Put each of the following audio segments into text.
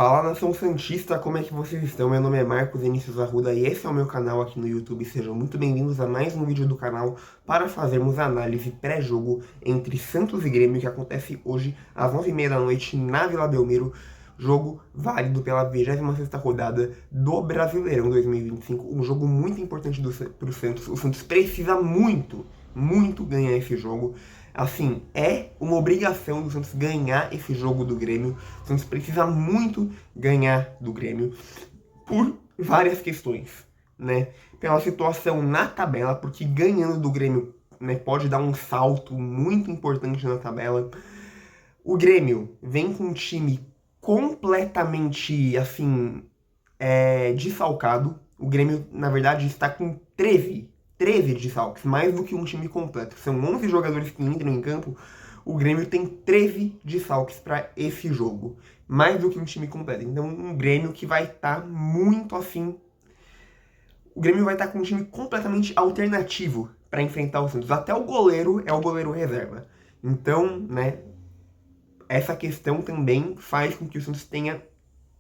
Fala, nação santista, como é que vocês estão? Meu nome é Marcos Vinícius Arruda e esse é o meu canal aqui no YouTube. Sejam muito bem-vindos a mais um vídeo do canal para fazermos a análise pré-jogo entre Santos e Grêmio, que acontece hoje às 9h30 da noite na Vila Belmiro. Jogo válido pela 26ª rodada do Brasileirão 2025. Um jogo muito importante para o Santos. O Santos precisa muito ganhar esse jogo. Assim, é uma obrigação do Santos ganhar esse jogo do Grêmio. O Santos precisa muito ganhar do Grêmio por várias questões, né? Pela situação na tabela, porque ganhando do Grêmio, né, pode dar um salto muito importante na tabela. O Grêmio vem com um time completamente, assim, desfalcado. O Grêmio, na verdade, está com 13 desfalques, mais do que um time completo. São 11 jogadores que entram em campo, o Grêmio tem 13 desfalques para esse jogo. Mais do que um time completo. Então, um Grêmio que vai estar muito assim... O Grêmio vai estar com um time completamente alternativo para enfrentar o Santos. Até o goleiro é o goleiro reserva. Então, né, essa questão também faz com que o Santos tenha,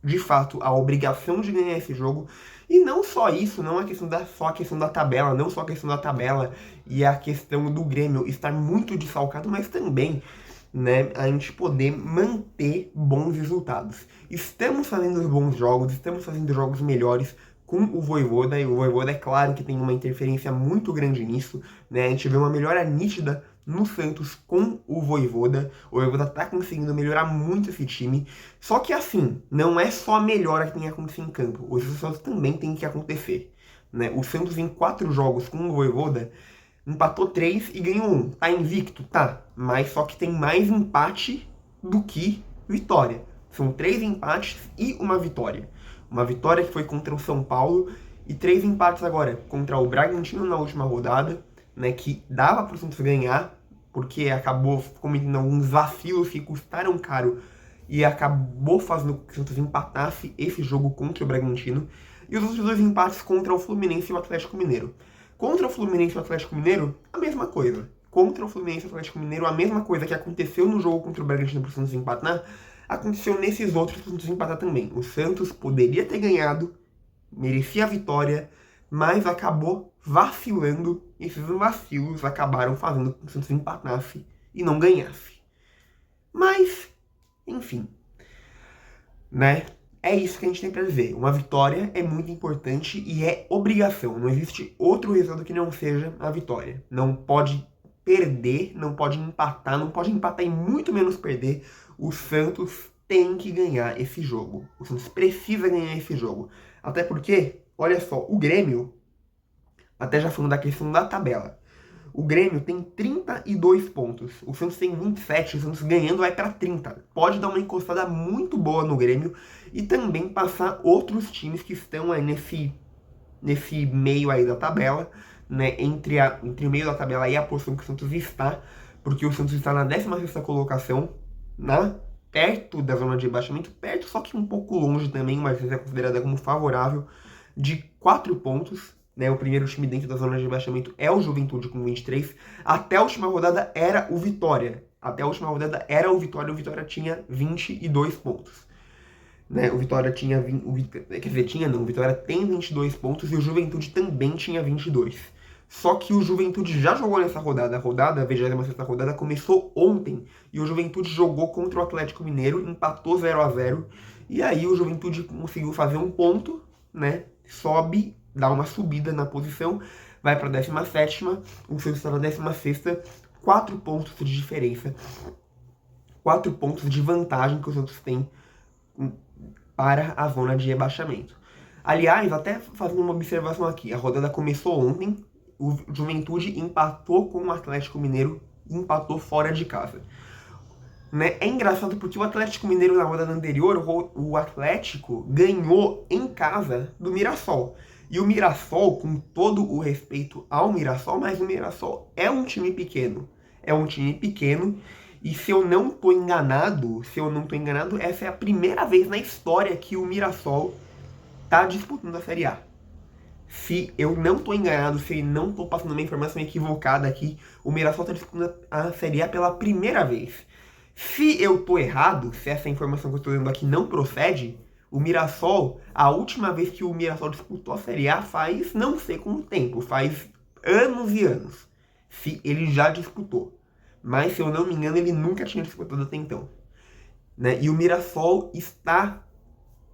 de fato, a obrigação de ganhar esse jogo. E não só isso, não é só a questão da tabela, não só a questão da tabela e a questão do Grêmio estar muito desfalcado, mas também, né, a gente poder manter bons resultados. Estamos fazendo bons jogos, estamos fazendo jogos melhores com o Vojvoda, e o Vojvoda é claro que tem uma interferência muito grande nisso, né? A gente vê uma melhora nítida no Santos com o Vojvoda. O Vojvoda tá conseguindo melhorar muito esse time. Só que assim, não é só a melhora que tem que acontecer em campo. Os resultados também tem que acontecer, né? O Santos em 4 jogos com o Vojvoda empatou 3 e ganhou 1. Tá invicto? Tá. Mas só que tem mais empate do que vitória. São 3 empates e uma vitória. Uma vitória que foi contra o São Paulo e 3 empates agora contra o Bragantino na última rodada, né, que dava para o Santos ganhar, porque acabou cometendo alguns vacilos que custaram caro e acabou fazendo com que o Santos empatasse esse jogo contra o Bragantino. E os outros 2 empates contra o Fluminense e o Atlético Mineiro. Contra o Fluminense e o Atlético Mineiro, a mesma coisa. Contra o Fluminense e o Atlético Mineiro, a mesma coisa que aconteceu no jogo contra o Bragantino para o Santos empatar, aconteceu nesses outros para o Santos empatar também. O Santos poderia ter ganhado, merecia a vitória, mas acabou vacilando. E esses vacilos acabaram fazendo com que o Santos empatasse e não ganhasse. Mas, enfim, né? É isso que a gente tem para dizer. Uma vitória é muito importante e é obrigação. Não existe outro resultado que não seja a vitória. Não pode perder, não pode empatar e muito menos perder. O Santos tem que ganhar esse jogo. O Santos precisa ganhar esse jogo. Até porque, olha só, o Grêmio, até já falando da questão da tabela, o Grêmio tem 32 pontos, o Santos tem 27, o Santos ganhando vai para 30. Pode dar uma encostada muito boa no Grêmio e também passar outros times que estão aí nesse meio aí da tabela, né, entre o meio da tabela e a posição que o Santos está, porque o Santos está na 16ª colocação, perto da zona de rebaixamento, perto, só que um pouco longe também, mas é considerada como favorável, de 4 pontos. Né, o primeiro time dentro da zona de rebaixamento é o Juventude com 23. Até a última rodada era o Vitória. O Vitória tinha 22 pontos. Né, o Vitória tinha... o Vitória tem 22 pontos e o Juventude também tinha 22. Só que o Juventude já jogou nessa rodada. A 26ª rodada, começou ontem. E o Juventude jogou contra o Atlético Mineiro, empatou 0-0. E aí o Juventude conseguiu fazer um ponto, né? Sobe, dá uma subida na posição, vai para a 17ª, o Santos está na 16ª, 4 pontos de diferença, 4 pontos de vantagem que o Santos tem para a zona de rebaixamento. Aliás, até fazendo uma observação aqui, a rodada começou ontem, o Juventude empatou com o Atlético Mineiro e empatou fora de casa. Né? É engraçado porque o Atlético Mineiro na rodada anterior, o Atlético ganhou em casa do Mirassol. E o Mirassol, com todo o respeito ao Mirassol, mas o Mirassol é um time pequeno. É um time pequeno e se eu não tô enganado, essa é a primeira vez na história que o Mirassol tá disputando a Série A. Se eu não tô enganado, se não tô passando uma informação equivocada aqui, o Mirassol tá disputando a Série A pela primeira vez. Se eu tô errado, se essa informação que eu tô dando aqui não procede, O Mirassol, a última vez que o Mirassol disputou a Série A faz não sei quanto tempo, faz anos e anos. Se ele já disputou. Mas, se eu não me engano, ele nunca tinha disputado até então. Né? E o Mirassol está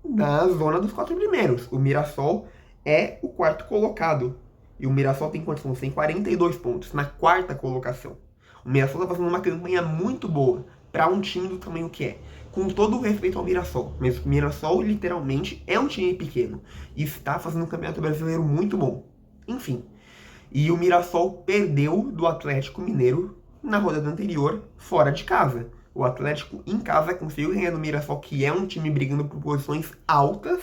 na zona dos 4 primeiros. O Mirassol é o quarto colocado. E o Mirassol tem quantos pontos? Tem 42 pontos na quarta colocação. O Mirassol está fazendo uma campanha muito boa para um time do tamanho que é. Com todo o respeito ao Mirassol. Mas o Mirassol, literalmente, é um time pequeno. E está fazendo um campeonato brasileiro muito bom. Enfim. E o Mirassol perdeu do Atlético Mineiro na rodada anterior, fora de casa. O Atlético, em casa, conseguiu ganhar do Mirassol, que é um time brigando por posições altas,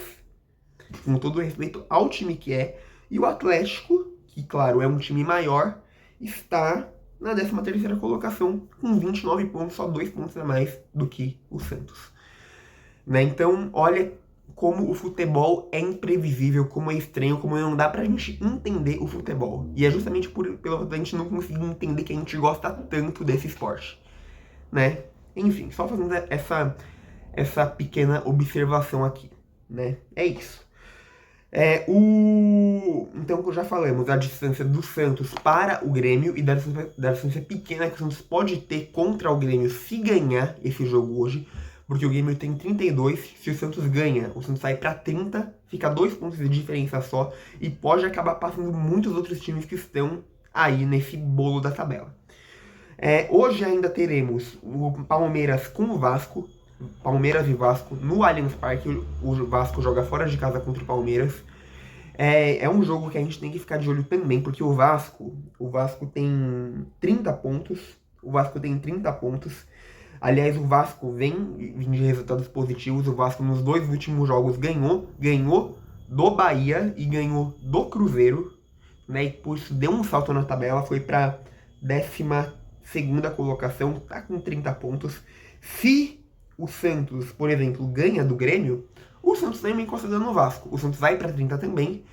com todo o respeito ao time que é. E o Atlético, que, claro, é um time maior, está na 13ª colocação, com 29 pontos, só 2 pontos a mais do que o Santos. Né? Então, olha como o futebol é imprevisível, como é estranho, como não dá pra gente entender o futebol. E é justamente pelo fato da gente não conseguir entender que a gente gosta tanto desse esporte. Né? Enfim, só fazendo essa pequena observação aqui. Né? É isso. Então, como já falamos, a distância do Santos para o Grêmio e da distância pequena que o Santos pode ter contra o Grêmio se ganhar esse jogo hoje, porque o Grêmio tem 32, se o Santos ganha, o Santos sai para 30, fica 2 pontos de diferença só, e pode acabar passando muitos outros times que estão aí nesse bolo da tabela. Hoje ainda teremos o Palmeiras com o Vasco, Palmeiras e Vasco no Allianz Parque. O Vasco joga fora de casa contra o Palmeiras. É um jogo que a gente tem que ficar de olho também, porque o Vasco tem 30 pontos. O Vasco tem 30 pontos. Aliás, o Vasco vem de resultados positivos. O Vasco nos 2 últimos jogos ganhou do Bahia e ganhou do Cruzeiro, né? E por isso deu um salto na tabela, foi para 12ª colocação, tá com 30 pontos. Se o Santos, por exemplo, ganha do Grêmio, o Santos também encosta no Vasco. O Santos vai para 30 também.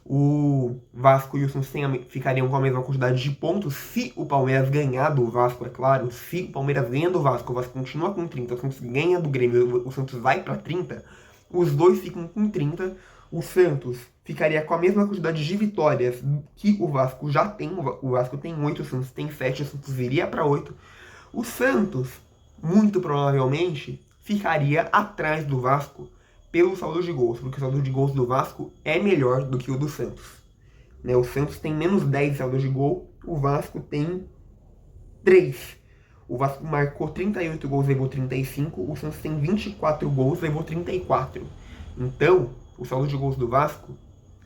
O Vasco e o Santos ficariam com a mesma quantidade de pontos se o Palmeiras ganhar do Vasco, é claro. Se o Palmeiras ganha do Vasco, o Vasco continua com 30, o Santos ganha do Grêmio, o Santos vai para 30, os dois ficam com 30. O Santos ficaria com a mesma quantidade de vitórias que o Vasco já tem. O Vasco tem 8, o Santos tem 7, o Santos iria para 8. O Santos, muito provavelmente, ficaria atrás do Vasco pelo saldo de gols, porque o saldo de gols do Vasco é melhor do que o do Santos. Né? O Santos tem menos 10 de saldo de gol, o Vasco tem 3. O Vasco marcou 38 gols, levou 35, o Santos tem 24 gols, levou 34. Então, o saldo de gols do Vasco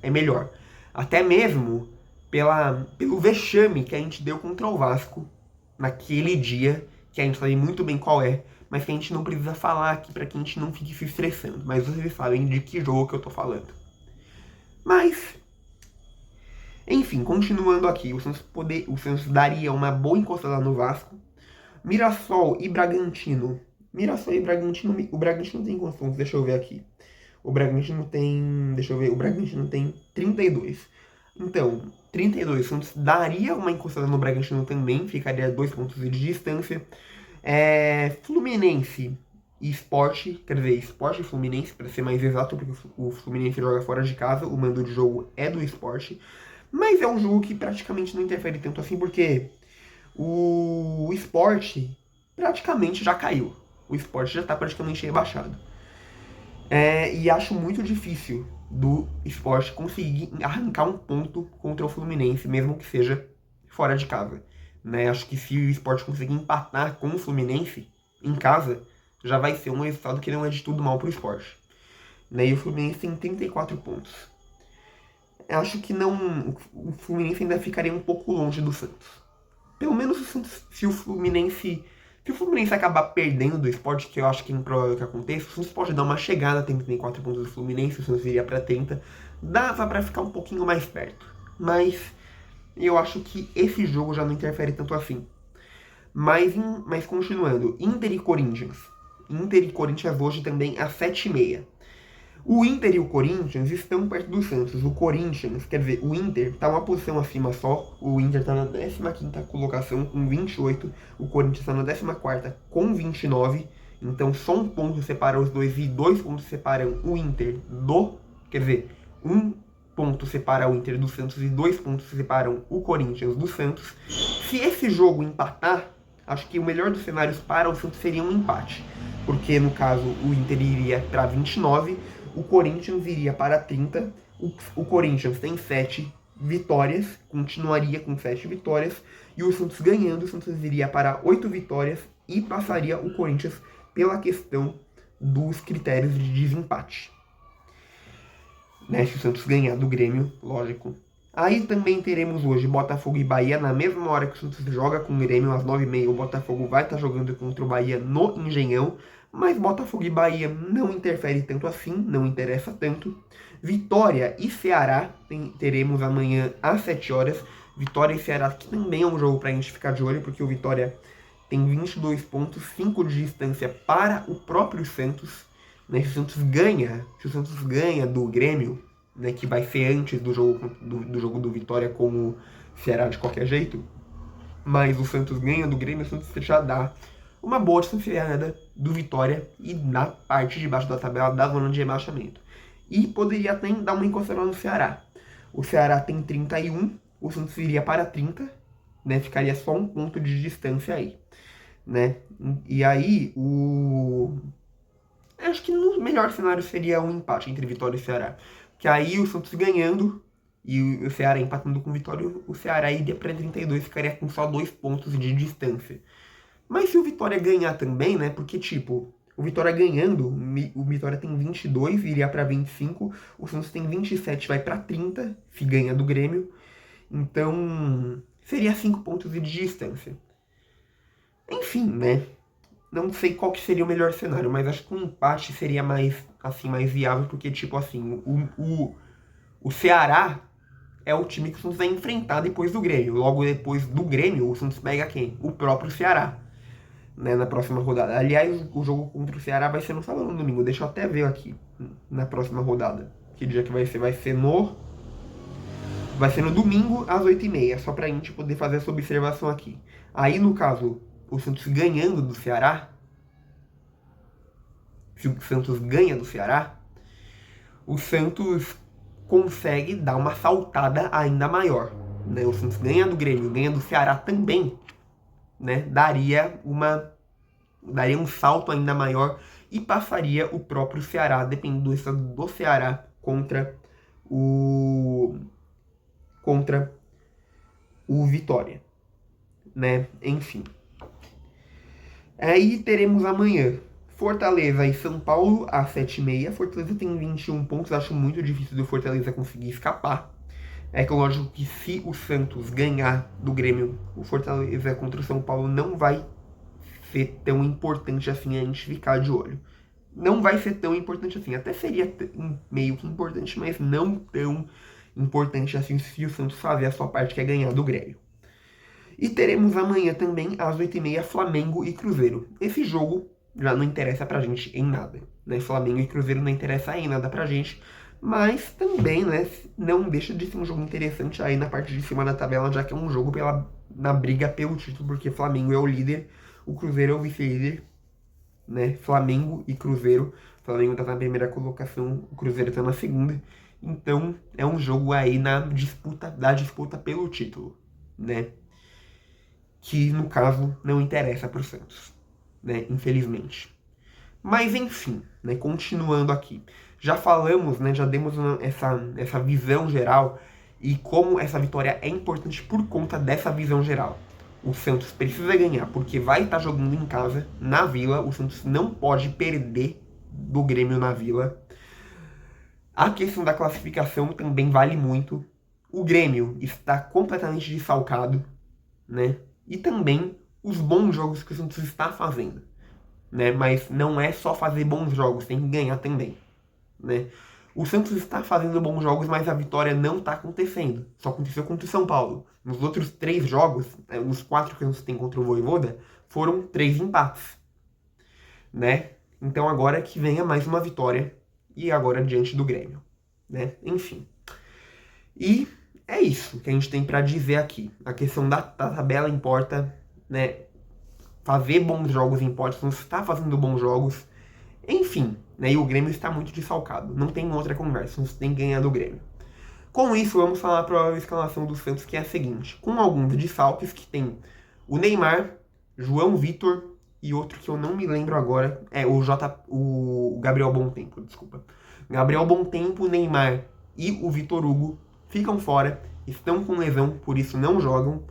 é melhor. Até mesmo pelo vexame que a gente deu contra o Vasco naquele dia, que a gente sabe muito bem qual é, mas que a gente não precisa falar aqui para que a gente não fique se estressando. Mas vocês sabem de que jogo que eu tô falando. Mas, enfim, continuando aqui, o Santos daria uma boa encostada no Vasco. Mirassol e Bragantino. O Bragantino tem quantos pontos? Deixa eu ver aqui. O Bragantino tem 32. Então, 32, o Santos daria uma encostada no Bragantino também, ficaria a 2 pontos de distância. Fluminense e Sport, quer dizer, Sport e Fluminense, para ser mais exato, porque o Fluminense joga fora de casa, o mando de jogo é do Sport, mas é um jogo que praticamente não interfere tanto assim, porque o Sport praticamente já caiu, o Sport já está praticamente rebaixado. E acho muito difícil do Sport conseguir arrancar um ponto contra o Fluminense, mesmo que seja fora de casa. Né? Acho que se o Sport conseguir empatar com o Fluminense em casa, já vai ser um resultado que não é de tudo mal pro Sport. Né? E o Fluminense tem 34 pontos. Acho que o Fluminense ainda ficaria um pouco longe do Santos. Pelo menos se o Fluminense acabar perdendo do Sport, que eu acho que é improvável que aconteça, o Santos pode dar uma chegada, tem 34 pontos do Fluminense, o Santos iria para 30, dava para ficar um pouquinho mais perto. Mas eu acho que esse jogo já não interfere tanto assim. Mas continuando, Inter e Corinthians. Inter e Corinthians hoje também às 7h30. O Inter e o Corinthians estão perto do Santos. O Corinthians, quer dizer, o Inter está uma posição acima só. O Inter está na 15ª colocação com 28. O Corinthians está na 14ª com 29. Então só um ponto separa os dois e 2 pontos separam o Inter do... Quer dizer, um ponto separa o Inter do Santos e 2 pontos separam o Corinthians do Santos. Se esse jogo empatar, acho que o melhor dos cenários para o Santos seria um empate. Porque, no caso, o Inter iria para 29, o Corinthians iria para 30. O Corinthians tem 7 vitórias, continuaria com 7 vitórias. E o Santos ganhando, o Santos iria para 8 vitórias e passaria o Corinthians pela questão dos critérios de desempate. Né, se o Santos ganhar do Grêmio, lógico. Aí também teremos hoje Botafogo e Bahia, na mesma hora que o Santos joga com o Grêmio, às 9h30, o Botafogo vai estar jogando contra o Bahia no Engenhão, mas Botafogo e Bahia não interfere tanto assim, não interessa tanto. Vitória e Ceará teremos amanhã às 7 horas. Vitória e Ceará, que também é um jogo para a gente ficar de olho, porque o Vitória tem 22 pontos, 5 de distância para o próprio Santos. Né? Se o Santos ganha do Grêmio, né, que vai ser antes do jogo do Vitória com o Ceará de qualquer jeito, mas o Santos ganha do Grêmio, o Santos já dá uma boa distanciada do Vitória e na parte de baixo da tabela da zona de rebaixamento. E poderia até dar uma encostada no Ceará. O Ceará tem 31, o Santos iria para 30, né, ficaria só um ponto de distância aí. Né? E aí, acho que no melhor cenário seria um empate entre Vitória e Ceará. Que aí o Santos ganhando e o Ceará empatando com o Vitória, o Ceará iria para 32, ficaria com só 2 pontos de distância. Mas se o Vitória ganhar também, né? Porque, tipo, o Vitória ganhando, o Vitória tem 22, iria para 25. O Santos tem 27, vai para 30, se ganha do Grêmio. Então, seria 5 pontos de distância. Enfim, né? Não sei qual que seria o melhor cenário, mas acho que um empate seria mais viável, porque, tipo assim, o Ceará é o time que o Santos vai enfrentar depois do Grêmio. Logo depois do Grêmio, o Santos pega quem? O próprio Ceará, né, na próxima rodada. Aliás, o jogo contra o Ceará vai ser no sábado ou no domingo. Deixa eu até ver aqui, na próxima rodada. Que dia que vai ser? Vai ser no domingo, às 8h30, só pra gente poder fazer essa observação aqui. Aí, no caso, o Santos ganhando do Ceará, se o Santos ganha do Ceará, o Santos consegue dar uma saltada ainda maior. Né? O Santos ganha do Grêmio, ganha do Ceará também, né? Daria um salto ainda maior e passaria o próprio Ceará, dependendo do Ceará contra o Vitória. Né? Enfim. Aí teremos amanhã Fortaleza e São Paulo às 7h30. Fortaleza tem 21 pontos, acho muito difícil do Fortaleza conseguir escapar. É que lógico que se o Santos ganhar do Grêmio, o Fortaleza contra o São Paulo não vai ser tão importante assim a gente ficar de olho. Não vai ser tão importante assim, até seria meio que importante, mas não tão importante assim se o Santos fazer a sua parte, que é ganhar do Grêmio. E teremos amanhã também, às 8h30, Flamengo e Cruzeiro. Esse jogo já não interessa pra gente em nada, né? Flamengo e Cruzeiro não interessa em nada pra gente, mas também, né, não deixa de ser um jogo interessante aí na parte de cima da tabela, já que é um jogo na briga pelo título, porque Flamengo é o líder, o Cruzeiro é o vice-líder, né? Flamengo e Cruzeiro. Flamengo tá na primeira colocação, o Cruzeiro tá na segunda. Então, é um jogo aí da disputa pelo título, né? Que, no caso, não interessa pro Santos, né? Infelizmente. Mas, enfim, né? Continuando aqui. Já falamos, né? Já demos essa visão geral e como essa vitória é importante por conta dessa visão geral. O Santos precisa ganhar, porque vai estar jogando em casa, na Vila. O Santos não pode perder do Grêmio na Vila. A questão da classificação também vale muito. O Grêmio está completamente desfalcado, né? E também os bons jogos que o Santos está fazendo, né? Mas não é só fazer bons jogos, tem que ganhar também, né? O Santos está fazendo bons jogos, mas a vitória não está acontecendo. Só aconteceu contra o São Paulo. Nos outros 3 jogos, os 4 que a gente tem contra o Vojvoda, foram 3 empates, né? Então agora que venha mais uma vitória, e agora diante do Grêmio, né? Enfim. E é isso que a gente tem para dizer aqui. A questão da tabela importa, né? fazer bons jogos em Potsdam, está fazendo bons jogos. Enfim, né, e o Grêmio está muito desfalcado. Não tem outra conversa, você tem que ganhar do Grêmio. Com isso, vamos falar para a escalação do Santos, que é a seguinte. Com alguns desfalques, que tem o Neymar, João Vitor e outro que eu não me lembro agora, o Gabriel Bontempo, desculpa. Gabriel Bontempo, Neymar e o Vitor Hugo ficam fora, estão com lesão, por isso não jogam.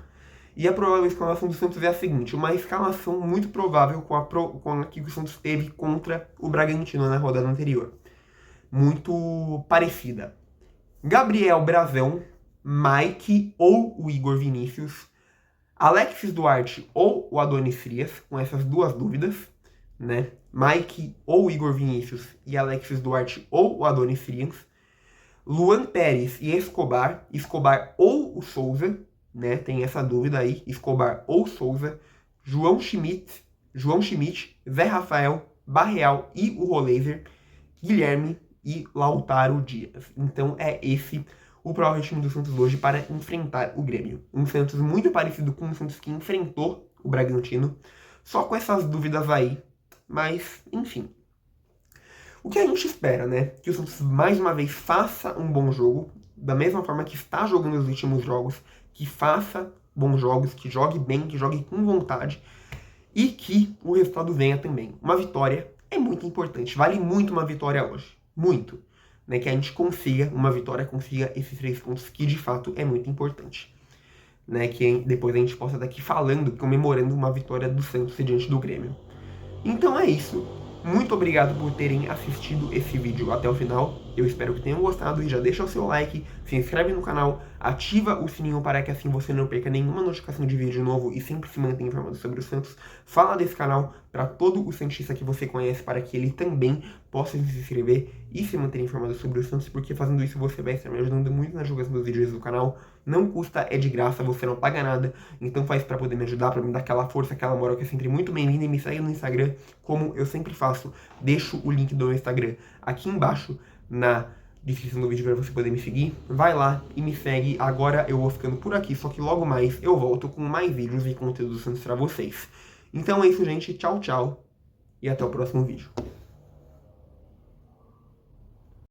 E a provável escalação do Santos é a seguinte, uma escalação muito provável com a que o Santos teve contra o Bragantino na rodada anterior. Muito parecida. Gabriel Brazão, Mike ou o Igor Vinícius, Alexis Duarte ou o Adonis Frias, com essas duas dúvidas, né? Mike ou o Igor Vinícius e Alexis Duarte ou o Adonis Frias, Luan Pérez e Escobar ou o Souza, né? Tem essa dúvida aí, Escobar ou Souza, João Schmidt, Zé Rafael, Barreal e o Roleiser, Guilherme e Lautaro Dias. Então é esse o provável time do Santos hoje para enfrentar o Grêmio. Um Santos muito parecido com o Santos que enfrentou o Bragantino, só com essas dúvidas aí, mas enfim. O que a gente espera, né? Que o Santos mais uma vez faça um bom jogo, da mesma forma que está jogando os últimos jogos, que faça bons jogos, que jogue bem, que jogue com vontade e que o resultado venha também. Uma vitória é muito importante, vale muito uma vitória hoje, muito. Né, que a gente consiga uma vitória, consiga esses 3 pontos, que de fato é muito importante. Né, que depois a gente possa estar aqui falando, comemorando uma vitória do Santos diante do Grêmio. Então é isso. Muito obrigado por terem assistido esse vídeo até o final. Eu espero que tenham gostado e já deixa o seu like, se inscreve no canal, ativa o sininho para que assim você não perca nenhuma notificação de vídeo novo e sempre se mantenha informado sobre o Santos. Fala desse canal para todo o santista que você conhece para que ele também possa se inscrever e se manter informado sobre o Santos, porque fazendo isso você vai estar me ajudando muito na divulgação dos vídeos do canal. Não custa, é de graça, você não paga nada, então faz para poder me ajudar, para me dar aquela força, aquela moral que é sempre muito bem-vinda, e me segue no Instagram, como eu sempre faço. Deixo o link do meu Instagram aqui embaixo na descrição do vídeo para você poder me seguir. Vai lá e me segue. Agora eu vou ficando por aqui, só que logo mais eu volto com mais vídeos e conteúdos do Santos para vocês. Então é isso, gente. Tchau, tchau. E até o próximo vídeo.